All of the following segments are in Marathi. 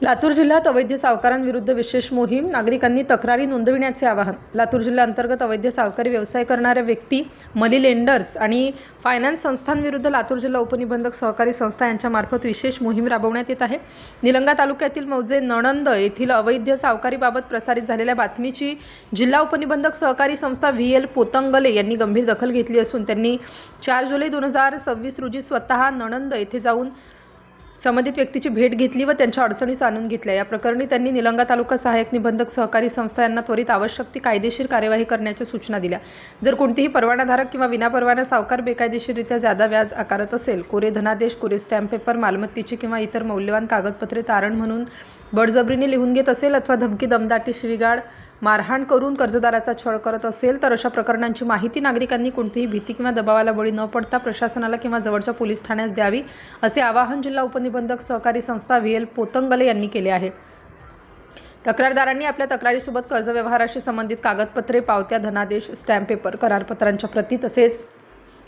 लातूर जिल्ह्यात अवैध सावकारांविरुद्ध विशेष मोहीम, नागरिकांनी तक्रारी नोंदविण्याचे आवाहन। लातूर जिल्ह्याअंतर्गत अवैध सावकारी व्यवसाय करणाऱ्या व्यक्ती, मनी लेंडर्स आणि फायनान्स संस्थांविरुद्ध लातूर जिल्हा उपनिबंधक सहकारी संस्था यांच्यामार्फत विशेष मोहीम राबवण्यात येत आहे। निलंगा तालुक्यातील मौजे नणंद येथील अवैध सावकारीबाबत प्रसारित झालेल्या बातमीची जिल्हा उपनिबंधक सहकारी संस्था VL पोतंगले यांनी गंभीर दखल घेतली असून त्यांनी 4 जुलै 2026 रोजी स्वतः नणंद येथे जाऊन संबंधित व्यक्तीची भेट घेतली व त्यांच्या अडचणी जाणून घेतल्या। या प्रकरणी त्यांनी निलंगा तालुका सहाय्यक निबंधक सहकारी संस्था यांना त्वरित आवश्यक ती कायदेशीर कार्यवाही करण्याच्या सूचना दिल्या। जर कोणतीही परवानाधारक किंवा विनापरवाना सावकार बेकायदेशीररित्या जादा व्याज आकारत असेल, कोरे धनादेश, कोरे स्टॅम्प पेपर, मालमत्तेची किंवा इतर मौल्यवान कागदपत्रे तारण म्हणून बळजबरीने लिहून घेत असेल अथवा धमकी, दमदाटी, शिवीगाळ, मारहाण करून कर्जदाराचा छळ करत असेल तर अशा प्रकरणांची माहिती नागरिकांनी कोणतीही भीती किंवा दबावाला बळी न पडता प्रशासनाला किंवा जवळच्या पोलीस ठाण्यास द्यावी, असे आवाहन जिल्हा उपनिबंधक सहकारी संस्था VL पोतंगले यांनी केले आहे। तक्रारदारांनी आपल्या तक्रारीसोबत कर्ज व्यवहाराशी संबंधित कागदपत्रे, पावत्या, धनादेश, स्टॅम्प पेपर, करारपत्रांच्या प्रती तसेच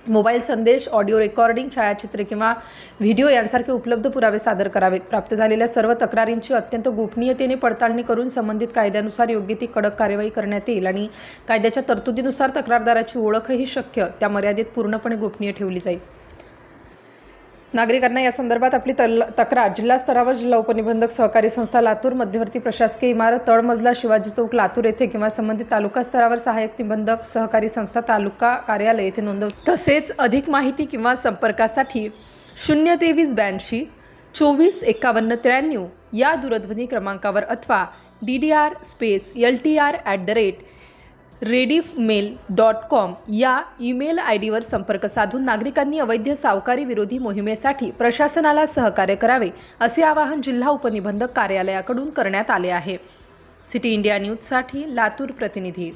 मोबाईल संदेश, ऑडिओ रेकॉर्डिंग, छायाचित्रे किंवा व्हिडिओ यांसारखे उपलब्ध पुरावे सादर करावेत। प्राप्त झालेल्या सर्व तक्रारींची अत्यंत गोपनीयतेने पडताळणी करून संबंधित कायद्यानुसार योग्य ती कडक कार्यवाही करण्यात येईल आणि कायद्याच्या तरतुदीनुसार तक्रारदाराची ओळखही शक्य त्या मर्यादेत पूर्णपणे गोपनीय ठेवली जाईल। नागरिकांना या संदर्भात आपली तक्रार जिल्हा स्तरावर जिल्हा उपनिबंधक सहकारी संस्था लातूर, मध्यवर्ती प्रशासकीय इमारत, तळमजला, शिवाजी चौक, लातूर येथे किंवा संबंधित तालुका स्तरावर सहाय्यक निबंधक सहकारी संस्था तालुका कार्यालय येथे नोंदवतात। तसेच अधिक माहिती किंवा संपर्कासाठी 02382 24 51 93 या दूरध्वनी क्रमांकावर अथवा ddr_LTR@rediffmail.com या ईमेल ID वर संपर्क साधून नागरिकांनी अवैध सावकारी विरोधी मोहिमेसाठी प्रशासनाला सहकार्य करावे, असे आवाहन जिल्हा उपनिबंधक कार्यालयाकडून करण्यात आले आहे। सिटी इंडिया न्यूजसाठी लातूर प्रतिनिधी।